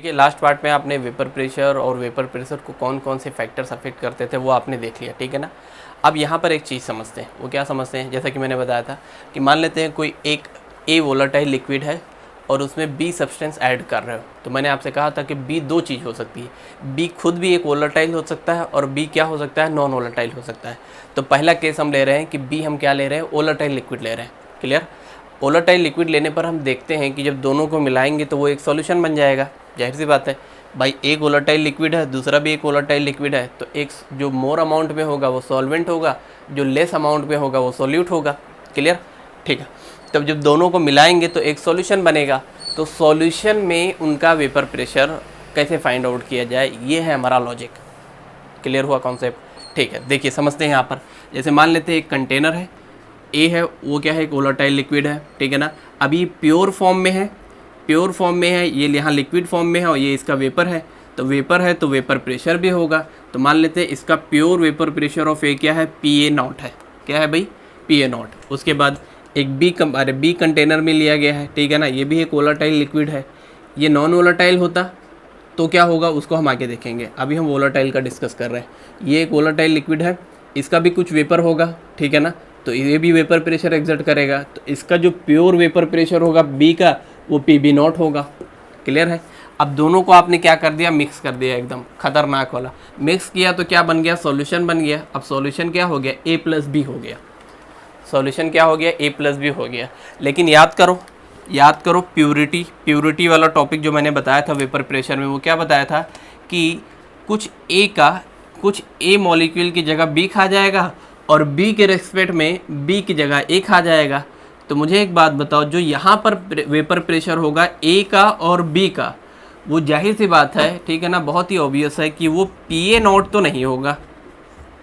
देखिए last part में आपने वेपर प्रेशर और वेपर प्रेशर को कौन कौन से फैक्टर्स अफेक्ट करते थे वो आपने देख लिया, ठीक है ना। अब यहाँ पर एक चीज़ समझते हैं, वो क्या समझते हैं, जैसा कि मैंने बताया था कि मान लेते हैं कोई एक ए वोलेटाइल लिक्विड है और उसमें बी सब्सटेंस ऐड कर रहे हो, तो मैंने आपसे कहा था कि बी दो चीज़ हो सकती है, बी खुद भी एक वोलेटाइल हो सकता है और बी क्या हो सकता है, नॉन वोलेटाइल हो सकता है। तो पहला केस हम ले रहे हैं कि बी हम क्या ले रहे हैं, वोलेटाइल लिक्विड ले रहे हैं, क्लियर। वोलेटाइल लिक्विड लेने पर हम देखते हैं कि जब दोनों को मिलाएंगे तो वो एक सॉल्यूशन बन जाएगा। जाहिर सी बात है भाई, एक वोलेटाइल लिक्विड है, दूसरा भी एक वोलेटाइल लिक्विड है, तो एक जो मोर अमाउंट में होगा वो सॉल्वेंट होगा, जो लेस अमाउंट में होगा वो सॉल्यूट होगा, क्लियर, ठीक है। तब जब दोनों को मिलाएंगे तो एक सॉल्यूशन बनेगा। तो सॉल्यूशन में उनका वेपर प्रेशर कैसे फाइंड आउट किया जाए, ये है हमारा लॉजिक, क्लियर हुआ कॉन्सेप्ट, ठीक है। देखिए समझते हैं यहाँ पर, जैसे मान लेते हैं एक कंटेनर है, ए है, वो क्या है, एक वोलेटाइल लिक्विड है, ठीक है ना। अभी प्योर फॉर्म में है, प्योर फॉर्म में है, ये यहाँ लिक्विड फॉर्म में है और ये इसका वेपर है। तो वेपर है तो वेपर प्रेशर भी होगा। तो मान लेते हैं इसका प्योर वेपर प्रेशर ऑफ ए क्या है, PA0 है, क्या है भाई, PA0। उसके बाद एक बी कंटेनर में लिया गया है, ठीक है ना, ये भी एक वोलेटाइल लिक्विड है। ये नॉन वोलेटाइल होता तो क्या होगा उसको हम आगे देखेंगे, अभी हम वोलेटाइल का डिस्कस कर रहे हैं। ये एक वोलेटाइल लिक्विड है, इसका भी कुछ वेपर होगा, ठीक है ना, तो ये भी वेपर प्रेशर एक्सर्ट करेगा। तो इसका जो प्योर वेपर प्रेशर होगा बी का, वो PB0 होगा, क्लियर है। अब दोनों को आपने क्या कर दिया, मिक्स कर दिया, एकदम खतरनाक वाला मिक्स किया, तो क्या बन गया, सॉल्यूशन बन गया। अब सॉल्यूशन क्या हो गया, A+B हो गया, सॉल्यूशन क्या हो गया, A+B हो गया। लेकिन याद करो प्यूरिटी वाला टॉपिक जो मैंने बताया था वेपर प्रेशर में, वो क्या बताया था कि कुछ ए मॉलिक्यूल की जगह बी खा जाएगा और बी के रेस्पेक्ट में बी की जगह ए खा जाएगा। तो मुझे एक बात बताओ, जो यहाँ पर वेपर प्रेशर होगा ए का और बी का, वो जाहिर सी बात है, ठीक है ना, बहुत ही ऑब्वियस है कि वो PA0 तो नहीं होगा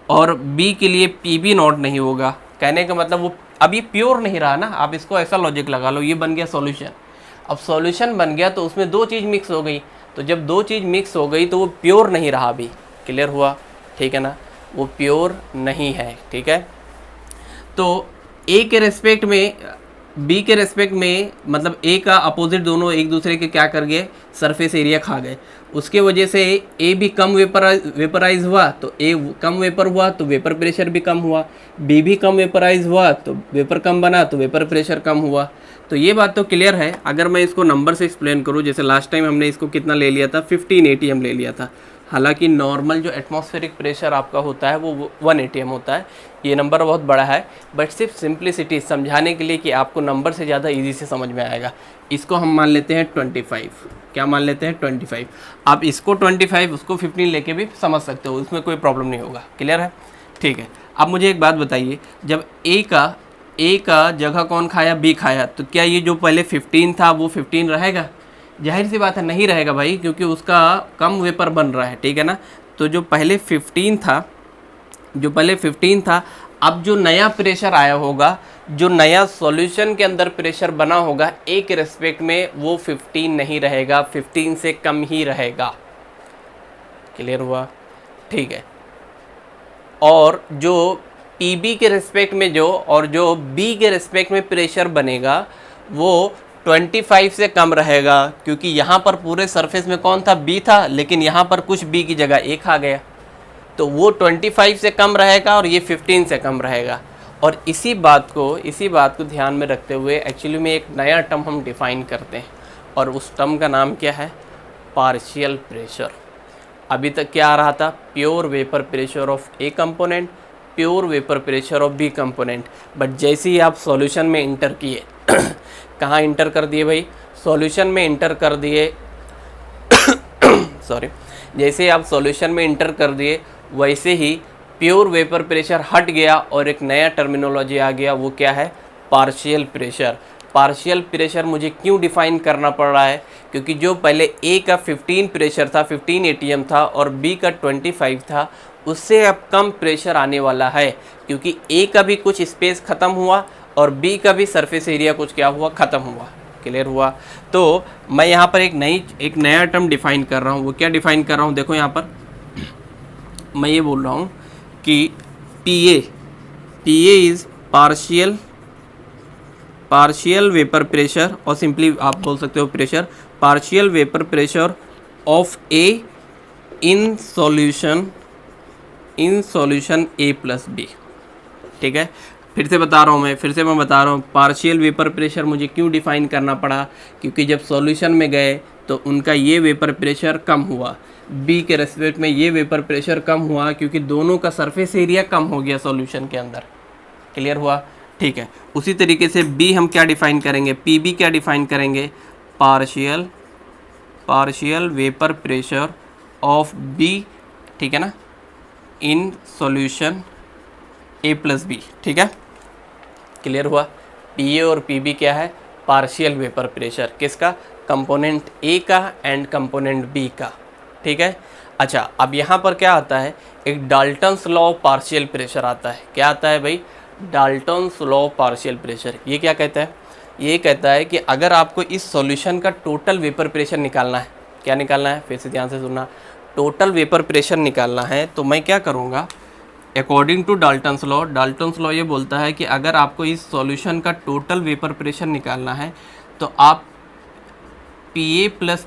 और बी के लिए PB0 नहीं होगा। कहने का मतलब वो अभी प्योर नहीं रहा ना, आप इसको ऐसा लॉजिक लगा लो, ये बन गया सॉल्यूशन। अब सॉल्यूशन बन गया तो उसमें दो चीज़ मिक्स हो गई, तो जब दो चीज़ मिक्स हो गई तो वो प्योर नहीं रहा अभी, क्लियर हुआ, ठीक है ना, वो प्योर नहीं है, ठीक है। तो ए के रेस्पेक्ट में बी के रेस्पेक्ट में, मतलब ए का अपोजिट, दोनों एक दूसरे के क्या कर गए, सरफेस एरिया खा गए। उसके वजह से ए भी कम वेपराइज हुआ, तो ए कम वेपर हुआ तो वेपर प्रेशर भी कम हुआ, बी भी कम वेपराइज हुआ तो वेपर कम बना तो वेपर प्रेशर कम हुआ। तो ये बात तो क्लियर है। अगर मैं इसको नंबर से एक्सप्लेन करूँ, जैसे लास्ट टाइम हमने इसको कितना ले लिया था, 15 ATM ले लिया था। हालांकि नॉर्मल जो एटमॉस्फेरिक प्रेशर आपका होता है वो 1 ATM होता है। ये नंबर बहुत बड़ा है, बट सिर्फ सिंप्लिसिटी समझाने के लिए कि आपको नंबर से ज़्यादा इजी से समझ में आएगा। इसको हम मान लेते हैं 25, क्या मान लेते हैं 25। आप इसको 25 उसको 15 लेके भी समझ सकते हो, इसमें कोई प्रॉब्लम नहीं होगा, क्लियर है, ठीक है। अब मुझे एक बात बताइए, जब ए का जगह कौन खाया, बी खाया, तो क्या ये जो पहले 15 था वो 15 रहेगा? जाहिर सी बात है नहीं रहेगा भाई, क्योंकि उसका कम वेपर बन रहा है, ठीक है ना। तो जो पहले 15 था, अब जो नया प्रेशर आया होगा, जो नया सॉल्यूशन के अंदर प्रेशर बना होगा ए के रेस्पेक्ट में, वो 15 नहीं रहेगा, 15 से कम ही रहेगा, क्लियर हुआ, ठीक है। और जो PB के रेस्पेक्ट में और जो B के रेस्पेक्ट में प्रेशर बनेगा वो 25 से कम रहेगा, क्योंकि यहाँ पर पूरे सरफेस में कौन था, B था, लेकिन यहाँ पर कुछ B की जगह A खा गया, तो वो 25 से कम रहेगा और ये 15 से कम रहेगा। और इसी बात को ध्यान में रखते हुए एक्चुअली में एक नया टर्म हम डिफाइन करते हैं, और उस टर्म का नाम क्या है, पार्शियल प्रेशर। अभी तक क्या आ रहा था, pure vapour pressure of A component, pure vapour pressure of B component. But जैसे ही आप सॉल्यूशन में इंटर किए कहाँ इंटर कर दिए भाई, सॉल्यूशन में इंटर कर दिए सॉरी, जैसे ही आप सॉल्यूशन में इंटर कर दिए वैसे ही प्योर वेपर प्रेशर हट गया और एक नया टर्मिनोलॉजी आ गया, वो क्या है, पार्शियल प्रेशर। पार्शियल प्रेशर मुझे क्यों डिफाइन करना पड़ रहा है, क्योंकि जो पहले ए का 15 प्रेशर था, 15 ATM था, और बी का 25 था, उससे अब कम प्रेशर आने वाला है, क्योंकि ए का भी कुछ स्पेस ख़त्म हुआ और बी का भी सरफेस एरिया कुछ क्या हुआ, ख़त्म हुआ, क्लियर हुआ। तो मैं यहाँ पर एक नया टर्म डिफाइन कर रहा हूँ। वो क्या डिफाइन कर रहा हूँ, देखो यहाँ पर मैं ये बोल रहा हूँ कि TA is partial vapour pressure, और सिंपली आप बोल सकते हो pressure, partial vapour pressure of A in solution A plus B. ठीक है, फिर से मैं बता रहा हूँ पार्शियल वेपर प्रेशर मुझे क्यों डिफाइन करना पड़ा, क्योंकि जब सॉल्यूशन में गए तो उनका ये वेपर प्रेशर कम हुआ, बी के रेस्पेक्ट में ये वेपर प्रेशर कम हुआ, क्योंकि दोनों का सरफेस एरिया कम हो गया सॉल्यूशन के अंदर। क्लियर हुआ? ठीक है, उसी तरीके से बी हम क्या डिफाइन करेंगे, पी बी क्या डिफाइन करेंगे, partial vapour pressure of B, ठीक है ना, in solution A plus B. ठीक है, क्लियर हुआ? पी ए और पी बी क्या है, पार्शियल वेपर प्रेशर किसका, कंपोनेंट ए का एंड कंपोनेंट बी का। ठीक है, अच्छा अब यहाँ पर क्या आता है, एक Dalton's law of partial pressure आता है। क्या आता है भाई, Dalton's law of partial pressure. ये क्या कहता है, ये कहता है कि अगर आपको इस सॉल्यूशन का टोटल वेपर प्रेशर निकालना है, क्या निकालना है, फिर से ध्यान से सुनना, टोटल वेपर प्रेशर निकालना है, तो मैं क्या करूँगा, अकॉर्डिंग टू डाल्टन्स लॉ ये बोलता है कि अगर आपको इस सॉल्यूशन का टोटल वेपर प्रेशर निकालना है तो आप P A plus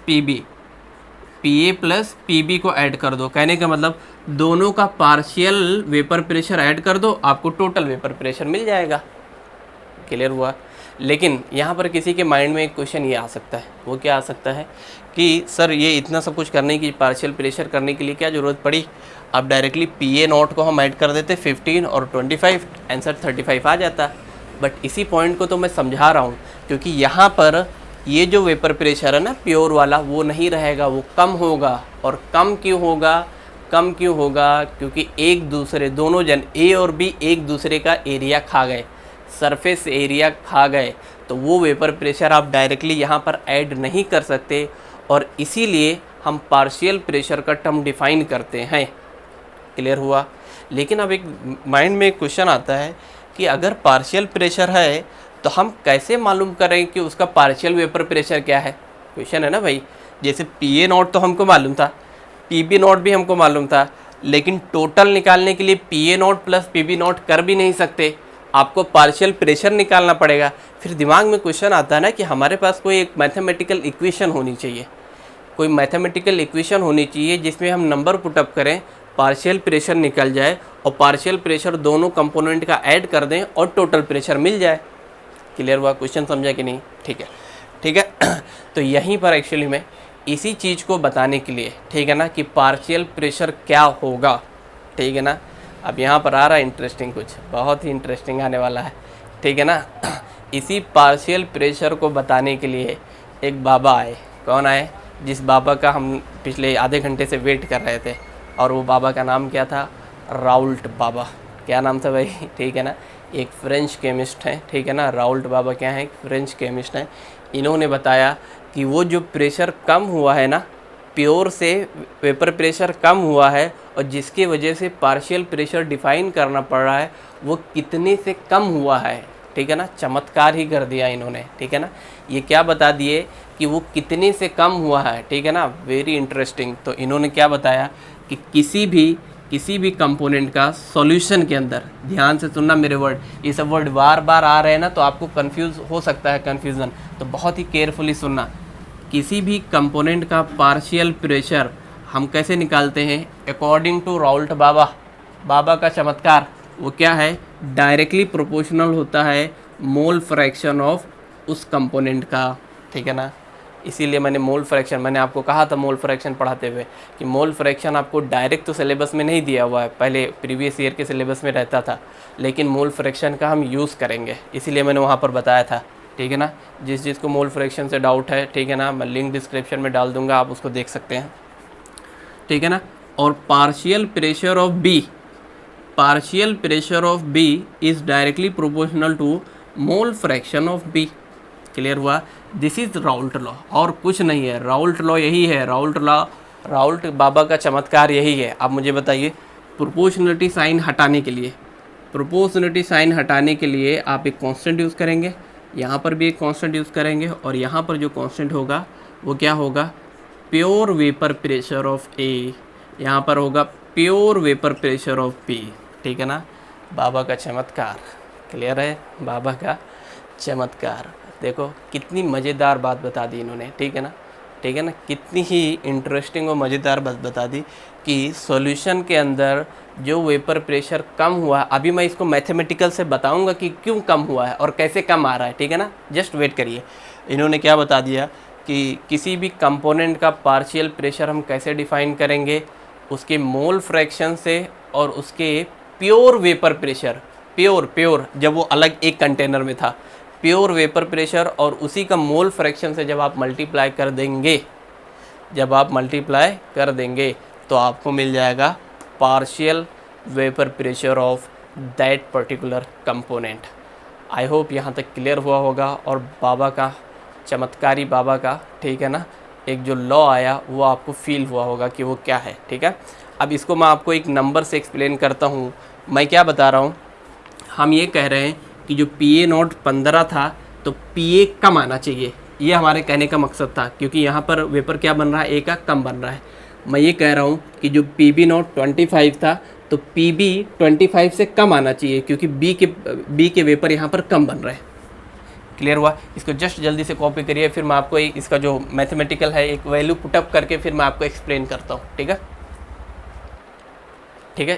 P B को ऐड कर दो। कहने का मतलब दोनों का पार्शियल वेपर प्रेशर ऐड कर दो, आपको टोटल वेपर प्रेशर मिल जाएगा। क्लियर हुआ? लेकिन यहाँ पर किसी के माइंड में एक क्वेश्चन ये आ सकता है, वो क्या आ सकता है कि सर ये इतना सब कुछ करने की, पार्शियल प्रेशर करने के लिए क्या ज़रूरत पड़ी, अब डायरेक्टली पी ए नॉट को हम ऐड कर देते 15 और 25, आंसर 35 आ जाता। बट इसी पॉइंट को तो मैं समझा रहा हूँ, क्योंकि यहाँ पर ये जो वेपर प्रेशर है ना प्योर वाला, वो नहीं रहेगा, वो कम होगा। और कम क्यों होगा, क्योंकि एक दूसरे, दोनों जन ए और बी एक दूसरे का एरिया खा गए, सरफेस एरिया खा गए, तो वो वेपर प्रेशर आप डायरेक्टली यहाँ पर ऐड नहीं कर सकते, और इसीलिए हम पार्शियल प्रेशर का टर्म डिफाइन करते हैं। क्लियर हुआ? लेकिन अब एक माइंड में एक क्वेश्चन आता है कि अगर पार्शियल प्रेशर है तो हम कैसे मालूम करें कि उसका पार्शियल वेपर प्रेशर क्या है, क्वेश्चन है ना भाई। जैसे पी ए नॉट तो हमको मालूम था, पी बी नॉट भी हमको मालूम था, लेकिन टोटल निकालने के लिए P A not plus P B not कर भी नहीं सकते, आपको पार्शियल प्रेशर निकालना पड़ेगा। फिर दिमाग में क्वेश्चन आता है ना कि हमारे पास कोई एक मैथमेटिकल इक्वेशन होनी चाहिए, जिसमें हम नंबर पुटअप करें, पार्शियल प्रेशर निकल जाए और पार्शियल प्रेशर दोनों कंपोनेंट का ऐड कर दें और टोटल प्रेशर मिल जाए। क्लियर हुआ? क्वेश्चन समझा कि नहीं? ठीक है तो यहीं पर एक्चुअली में इसी चीज़ को बताने के लिए, ठीक है ना, कि पार्शियल प्रेशर क्या होगा, ठीक है ना। अब यहाँ पर आ रहा है इंटरेस्टिंग, कुछ बहुत ही इंटरेस्टिंग आने वाला है, ठीक है ना। इसी पार्शियल प्रेशर को बताने के लिए एक बाबा आए। कौन आए? जिस बाबा का हम पिछले आधे घंटे से वेट कर रहे थे, और वो बाबा का नाम क्या था? राउल्ट बाबा। क्या नाम था भाई? ठीक है ना, एक फ्रेंच केमिस्ट हैं, ठीक है ना। राउल्ट बाबा क्या हैं? फ्रेंच केमिस्ट हैं। इन्होंने बताया कि वो जो प्रेशर कम हुआ है ना, प्योर से वेपर प्रेशर कम हुआ है, और जिसकी वजह से पार्शियल प्रेशर डिफाइन करना पड़ रहा है, वो कितने से कम हुआ है, ठीक है ना। चमत्कार ही कर दिया इन्होंने, ठीक है ना। ये क्या बता दिए कि वो कितने से कम हुआ है, ठीक है ना। Very interesting. तो इन्होंने क्या बताया कि किसी भी कंपोनेंट का सॉल्यूशन के अंदर, ध्यान से सुनना मेरे वर्ड, ये सब वर्ड बार बार आ रहे हैं ना, तो आपको कंफ्यूज हो सकता है, कन्फ्यूज़न, तो बहुत ही केयरफुली सुनना। किसी भी कंपोनेंट का पार्शियल प्रेशर हम कैसे निकालते हैं? अकॉर्डिंग टू राउल्ट बाबा का चमत्कार, वो क्या है? डायरेक्टली प्रोपोर्शनल होता है मोल फ्रैक्शन ऑफ उस कंपोनेंट का, ठीक है ना। इसीलिए मैंने आपको कहा था मोल फ्रैक्शन पढ़ाते हुए कि मोल फ्रैक्शन आपको डायरेक्ट तो सिलेबस में नहीं दिया हुआ है, पहले प्रीवियस ईयर के सिलेबस में रहता था, लेकिन मोल फ्रैक्शन का हम यूज़ करेंगे, इसीलिए मैंने वहाँ पर बताया था, ठीक है ना। जिस को मोल फ्रैक्शन से डाउट है, ठीक है ना, मैं लिंक डिस्क्रिप्शन में डाल दूँगा, आप उसको देख सकते हैं, ठीक है ना। और partial pressure of B is directly proportional to mole fraction of B. Clear हुआ? दिस इज़ राउल्ट लॉ, और कुछ नहीं है। राउल्ट लॉ यही है, राउल्ट बाबा का चमत्कार यही है। आप मुझे बताइए, प्रोपोर्शनलिटी साइन हटाने के लिए आप एक कांस्टेंट यूज़ करेंगे, यहाँ पर भी एक कांस्टेंट यूज़ करेंगे, और यहाँ पर जो कांस्टेंट होगा वो क्या होगा? Pure vapour pressure of A, यहाँ पर होगा pure vapour pressure of B, ठीक है ना। बाबा का चमत्कार, क्लियर है? बाबा का चमत्कार। देखो कितनी मज़ेदार बात बता दी इन्होंने, ठीक है ना। ठीक है ना। कितनी ही इंटरेस्टिंग और मज़ेदार बात बता दी कि सॉल्यूशन के अंदर जो वेपर प्रेशर कम हुआ, अभी मैं इसको मैथमेटिकल से बताऊंगा कि क्यों कम हुआ है और कैसे कम आ रहा है, ठीक है ना। जस्ट वेट करिए। इन्होंने क्या बता दिया कि किसी भी कंपोनेंट का पार्शियल प्रेशर हम कैसे डिफाइन करेंगे, उसके मोल फ्रैक्शन से और उसके प्योर वेपर प्रेशर, प्योर जब वो अलग एक कंटेनर में था, प्योर वेपर प्रेशर और उसी का मोल फ्रैक्शन से जब आप मल्टीप्लाई कर देंगे तो आपको मिल जाएगा partial vapour pressure of that particular component. I hope यहाँ तक क्लियर हुआ होगा। और बाबा का, चमत्कारी बाबा का, ठीक है ना, एक जो लॉ आया वो आपको फील हुआ होगा कि वो क्या है, ठीक है। अब इसको मैं आपको एक नंबर से एक्सप्लेन करता हूँ। मैं क्या बता रहा हूँ, हम ये कह रहे हैं कि जो PA0 15 था तो PA कम आना चाहिए, ये हमारे कहने का मकसद था, क्योंकि यहाँ पर वेपर क्या बन रहा है, A का कम बन रहा है। मैं ये कह रहा हूँ कि जो PB0 25 था तो PB 25 से कम आना चाहिए, क्योंकि B के वेपर यहाँ पर कम बन रहे हैं। क्लियर हुआ। इसको जस्ट जल्दी से कॉपी करिए, फिर मैं आपको इसका जो मैथमेटिकल है एक वैल्यू पुटअप करके फिर मैं आपको एक्सप्लेन करता हूँ, ठीक है।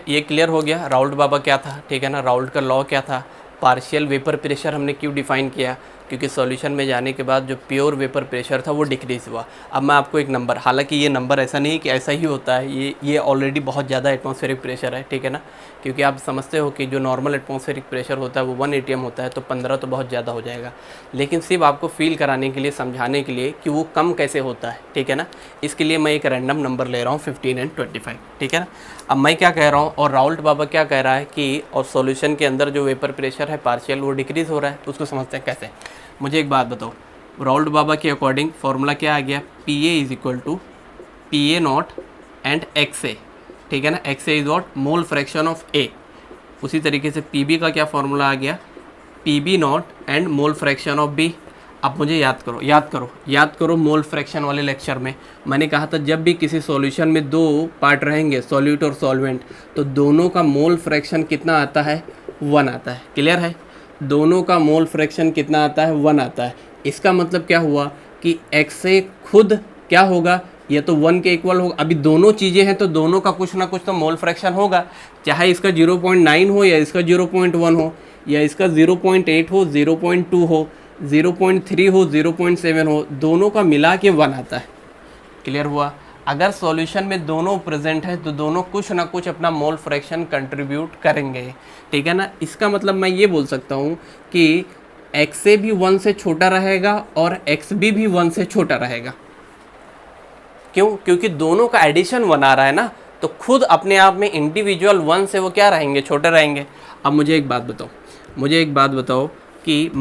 ये क्लियर हो गया। राउल्ट बाबा क्या था, ठीक है ना, राउल्ट का लॉ क्या था, पार्शियल वेपर प्रेशर हमने क्यों डिफाइन किया, क्योंकि सॉल्यूशन में जाने के बाद जो प्योर वेपर प्रेशर था वो डिक्रीज़ हुआ। अब मैं आपको एक नंबर, हालांकि ये नंबर ऐसा नहीं कि ऐसा ही होता है, ये ऑलरेडी बहुत ज़्यादा एटमॉस्फेरिक प्रेशर है, ठीक है ना, क्योंकि आप समझते हो कि जो नॉर्मल एटमॉस्फेरिक प्रेशर होता है वो 1 atm होता है, तो 15 तो बहुत ज़्यादा हो जाएगा। लेकिन सिर्फ आपको फील कराने के लिए, समझाने के लिए कि वो कम कैसे होता है, ठीक है ना, इसके लिए मैं एक रैंडम नंबर ले रहा हूँ 15 और 25, ठीक है ना। अब मैं क्या कह रहा हूँ और राउल्ट बाबा क्या कह रहा है कि और सॉल्यूशन के अंदर जो वेपर प्रेशर है पार्शियल वो डिक्रीज़ हो रहा है, तो उसको समझते हैं कैसे। मुझे एक बात बताओ, राउल्ट बाबा के अकॉर्डिंग फॉर्मूला क्या आ गया, PA = PA0 एंड XA, ठीक है ना। XA is what, mole fraction of A। उसी तरीके से PB का क्या फॉर्मूला आ गया, PB0 and mole fraction of B। अब मुझे याद करो मोल फ्रैक्शन वाले लेक्चर में मैंने कहा था जब भी किसी सॉल्यूशन में 2 पार्ट रहेंगे, सॉल्यूट और सॉल्वेंट, तो दोनों का मोल फ्रैक्शन कितना आता है, 1 आता है। क्लियर है, दोनों का मोल फ्रैक्शन कितना आता है, 1 आता है। इसका मतलब क्या हुआ कि XA खुद क्या होगा, ये तो 1 के इक्वल होगा। अभी दोनों चीज़ें हैं तो दोनों का कुछ ना कुछ तो मोल फ्रैक्शन होगा, चाहे इसका 0.9 हो या इसका 0.1 हो या इसका 0.8 हो, 0.2 हो, 0.3 हो, 0.7 हो, दोनों का मिला के 1 आता है। क्लियर हुआ। अगर सॉल्यूशन में दोनों प्रेजेंट है तो दोनों कुछ ना कुछ अपना मोल फ्रैक्शन कंट्रीब्यूट करेंगे, ठीक है ना। इसका मतलब मैं ये बोल सकता हूँ कि XA भी 1 से छोटा रहेगा और XB भी 1 से छोटा रहेगा। क्यों, क्योंकि दोनों का एडिशन 1 आ रहा है ना, तो खुद अपने आप में इंडिविजुअल 1 से वो क्या रहेंगे, छोटे रहेंगे। अब मुझे एक बात बताओ कि हम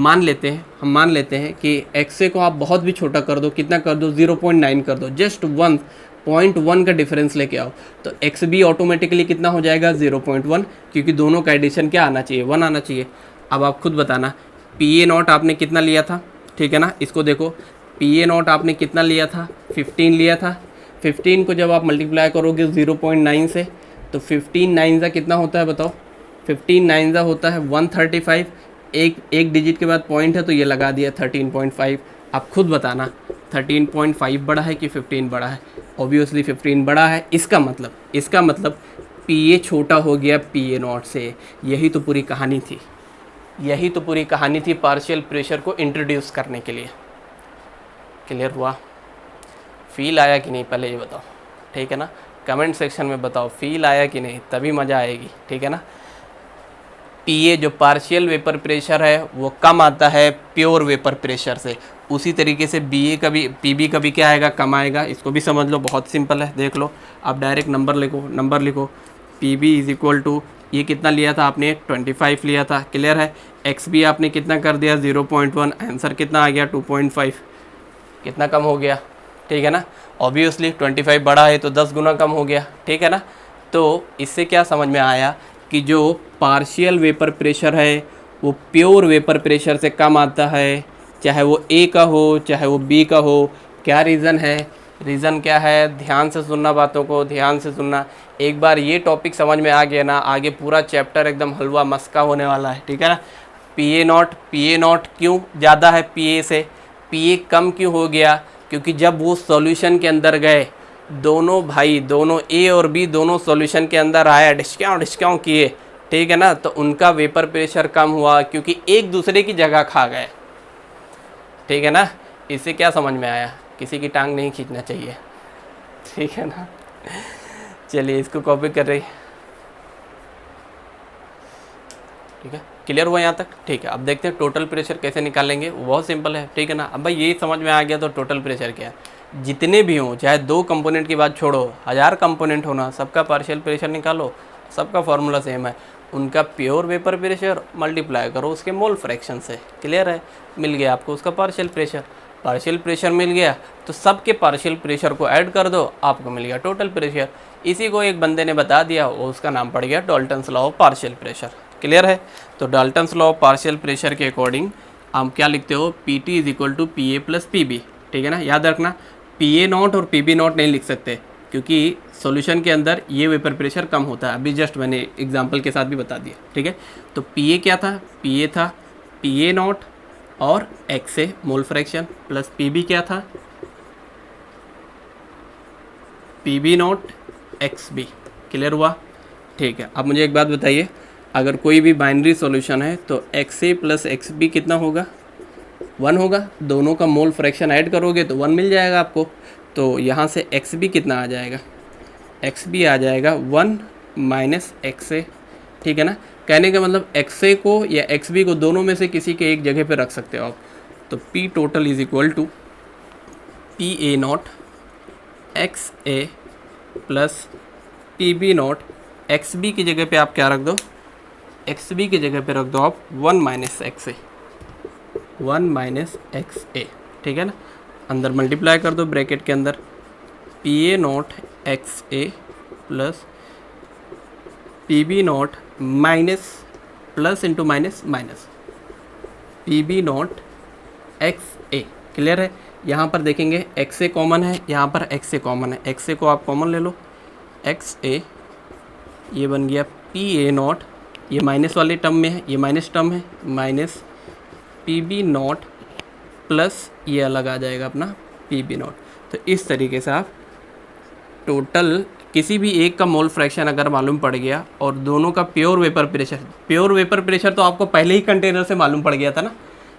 मान लेते हैं कि XA को आप बहुत भी छोटा कर दो, कितना कर दो, 0.9 कर दो, जस्ट 1.1 का डिफरेंस लेके आओ, तो XB ऑटोमेटिकली कितना हो जाएगा, 0.1, क्योंकि दोनों का एडिशन क्या आना चाहिए, 1 आना चाहिए। अब आप खुद बताना, PA0 आपने कितना लिया था, ठीक है ना, इसको देखो, PA0 आपने कितना लिया था, 15 लिया था। 15 को जब आप मल्टीप्लाई करोगे 0.9 से, तो 15 9 कितना होता है बताओ, 15 9 होता है 135, एक डिजिट के बाद पॉइंट है तो ये लगा दिया 13.5। आप खुद बताना 13.5 बड़ा है कि 15 बड़ा है, ऑब्वियसली 15 बड़ा है। इसका मतलब PA छोटा हो गया PA0 से। यही तो पूरी कहानी थी पार्शियल प्रेशर को इंट्रोड्यूस करने के लिए। क्लियर हुआ, फील आया कि नहीं, पहले ये बताओ, ठीक है ना, कमेंट सेक्शन में बताओ फील आया कि नहीं, तभी मज़ा आएगी, ठीक है ना। PA जो पार्शियल वेपर प्रेशर है वो कम आता है प्योर वेपर प्रेशर से, उसी तरीके से PB का भी क्या आएगा, कम आएगा। इसको भी समझ लो, बहुत सिंपल है, देख लो। आप डायरेक्ट नंबर लिखो, PB = ये कितना लिया था आपने, 25 लिया था। क्लियर है। XB आपने कितना कर दिया, 0.1, आंसर कितना आ गया, 2.5, कितना कम हो गया, ठीक है ना। ऑब्वियसली 25 बड़ा है तो 10 गुना कम हो गया, ठीक है ना। तो इससे क्या समझ में आया कि जो पार्शियल वेपर प्रेशर है वो प्योर वेपर प्रेशर से कम आता है, चाहे वो A का हो चाहे वो B का हो। क्या रीज़न है, रीज़न क्या है, ध्यान से सुनना, बातों को ध्यान से सुनना। एक बार ये टॉपिक समझ में आ गया ना, आगे पूरा चैप्टर एकदम हलवा मस्का होने वाला है, ठीक है ना। PA0 क्यों ज़्यादा है PA से, PA कम क्यों हो गया, क्योंकि जब वो सॉल्यूशन के अंदर गए, दोनों भाई, दोनों ए और बी दोनों सॉल्यूशन के अंदर आया, डिस्काउंट किए, ठीक है ना, तो उनका वेपर प्रेशर कम हुआ क्योंकि एक दूसरे की जगह खा गए, ठीक है ना। इससे क्या समझ में आया, किसी की टांग नहीं खींचना चाहिए, ठीक है ना। चलिए इसको कॉपी कर रही, ठीक है, क्लियर हुआ यहाँ तक, ठीक है। अब देखते हैं टोटल प्रेशर कैसे निकालेंगे, वो बहुत सिंपल है, ठीक है ना। अब भाई ये समझ में आ गया तो टोटल प्रेशर क्या है, जितने भी हों, चाहे 2 कंपोनेंट की बात छोड़ो, 1000 कंपोनेंट होना, सबका पार्शियल प्रेशर निकालो, सबका फार्मूला सेम है, उनका प्योर वेपर प्रेशर मल्टीप्लाई करो उसके मोल फ्रैक्शन से, क्लियर है, मिल गया आपको उसका पार्शियल प्रेशर। पार्शियल प्रेशर मिल गया तो सबके पार्शियल प्रेशर को ऐड कर दो, आपको मिल गया टोटल प्रेशर। इसी को एक बंदे ने बता दिया, वो उसका नाम पड़ गया Dalton's law of partial pressure, clear है। तो Dalton's law of partial pressure के अकॉर्डिंग आप क्या लिखते हो, PT is equal to PA plus PB, ठीक है ना। याद रखना PA नॉट और PB नॉट नहीं लिख सकते क्योंकि सॉल्यूशन के अंदर ये वेपर प्रेशर कम होता है, अभी जस्ट मैंने एग्जांपल के साथ भी बता दिया, ठीक है। तो PA क्या था, PA था PA नॉट और XA mole fraction, plus PB क्या था, PB नॉट XB, क्लियर हुआ, ठीक है। अब मुझे एक बात बताइए, अगर कोई भी बाइनरी सॉल्यूशन है तो XA प्लस XB कितना होगा, 1 होगा, दोनों का मोल फ्रैक्शन ऐड करोगे तो 1 मिल जाएगा आपको। तो यहाँ से XB कितना आ जाएगा, XB आ जाएगा 1 माइनस XA, ठीक है ना। कहने का मतलब XA को या XB को दोनों में से किसी के एक जगह पे रख सकते हो आप। तो P total is equal to PA not XA plus PB not, XB की जगह पे आप क्या रख दो, XB की जगह पे रख दो आप 1 माइनस XA, 1 माइनस XA, ठीक है ना। अंदर मल्टीप्लाई कर दो ब्रैकेट के अंदर, PA not XA plus PB not minus plus into minus minus PB not XA, clear है। यहाँ पर देखेंगे XA कॉमन है, यहाँ पर XA कॉमन है, XA को आप कॉमन ले लो, XA ये बन गया PA नॉट, ये माइनस वाले टर्म में है, ये माइनस टर्म है, माइनस PB नॉट प्लस ये अलग आ जाएगा अपना PB नॉट। तो इस तरीके से आप टोटल किसी भी एक का मोल फ्रैक्शन अगर मालूम पड़ गया और दोनों का प्योर वेपर प्रेशर तो आपको पहले ही कंटेनर से मालूम पड़ गया था ना,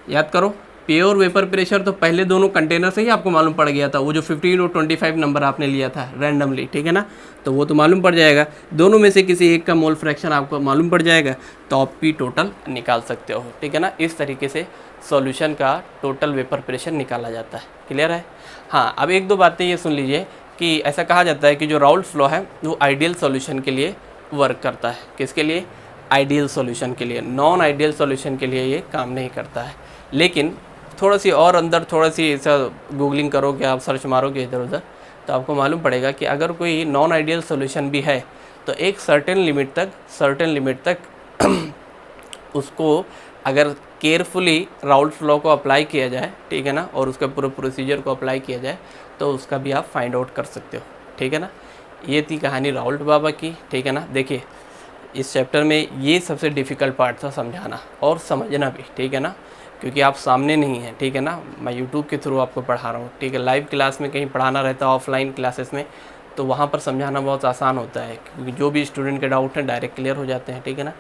याद करो, प्योर वेपर प्रेशर तो पहले दोनों कंटेनर से ही आपको मालूम पड़ गया था, वो जो 15 और 25 नंबर आपने लिया था रैंडमली, ठीक है ना, तो वो तो मालूम पड़ जाएगा। दोनों में से किसी एक का मोल फ्रैक्शन आपको मालूम पड़ जाएगा तो आप P टोटल निकाल सकते हो, ठीक है ना। इस तरीके से सॉल्यूशन का टोटल वेपर प्रेशर निकाला जाता है, क्लियर है। हाँ, अब 1-2 बातें ये सुन लीजिए कि ऐसा कहा जाता है कि जो राउल्ट फ्लो है वो आइडियल सॉल्यूशन के लिए वर्क करता है। किसके लिए, आइडियल सॉल्यूशन के लिए, नॉन आइडियल सॉल्यूशन के लिए ये काम नहीं करता है। लेकिन थोड़ा सी और अंदर थोड़ा सी ऐसा गूगलिंग करोगे आप, सर्च मारोगे इधर उधर, तो आपको मालूम पड़ेगा कि अगर कोई नॉन आइडियल सॉल्यूशन भी है तो एक सर्टेन लिमिट तक उसको अगर केयरफुली राउल्ट फ्लो को अप्लाई किया जाए, ठीक है ना, और उसका पूरा प्रोसीजर को अप्लाई किया जाए तो उसका भी आप फाइंड आउट कर सकते हो, ठीक है ना। ये थी कहानी राउल्ट बाबा की, ठीक है ना। देखिए इस चैप्टर में ये सबसे डिफ़िकल्ट पार्ट था समझाना और समझना भी, ठीक है ना, क्योंकि आप सामने नहीं हैं, ठीक है ना, मैं यूट्यूब के थ्रू आपको पढ़ा रहा हूँ, ठीक है। लाइव क्लास में कहीं पढ़ाना रहता है, ऑफलाइन क्लासेस में, तो वहाँ पर समझाना बहुत आसान होता है क्योंकि जो भी स्टूडेंट के डाउट हैं डायरेक्ट क्लियर हो जाते हैं, ठीक है ना।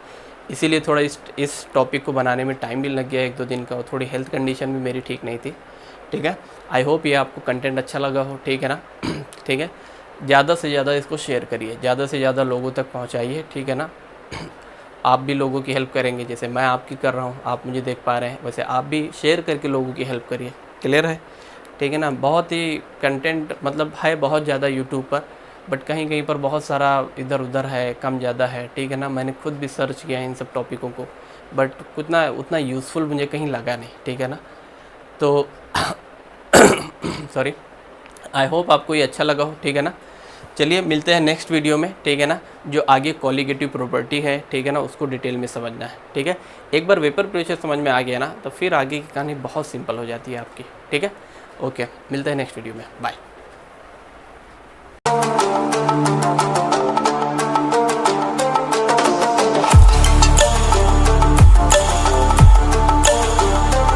इसीलिए थोड़ा इस टॉपिक को बनाने में टाइम भी लग गया 1-2 दिन का, और थोड़ी हेल्थ कंडीशन भी मेरी ठीक नहीं थी, ठीक है। आई होप ये आपको कंटेंट अच्छा लगा हो, ठीक है ना। ठीक है, ज़्यादा से ज़्यादा इसको शेयर करिए, ज़्यादा से ज़्यादा लोगों तक पहुँचाइए, ठीक है ना। आप भी लोगों की हेल्प करेंगे, जैसे मैं आपकी कर रहा हूँ, आप मुझे देख पा रहे हैं, वैसे आप भी शेयर करके लोगों की हेल्प करिए, क्लियर है, ठीक है ना। बहुत ही कंटेंट मतलब है बहुत ज़्यादा यूट्यूब पर, बट कहीं कहीं पर बहुत सारा इधर उधर है, कम ज़्यादा है, ठीक है ना। मैंने खुद भी सर्च किया इन सब टॉपिकों को, बट उतना यूज़फुल मुझे कहीं लगा नहीं, ठीक है ना। तो सॉरी, आई होप आपको ये अच्छा लगा हो, ठीक है ना। चलिए मिलते हैं नेक्स्ट वीडियो में, ठीक है ना, जो आगे कॉलिगेटिव प्रॉपर्टी है, ठीक है ना, उसको डिटेल में समझना है, ठीक है। एक बार वेपर प्रेशर समझ में आ गया ना तो फिर आगे की कहानी बहुत सिंपल हो जाती है आपकी, ठीक है। ओके, मिलते हैं नेक्स्ट वीडियो में, बाय।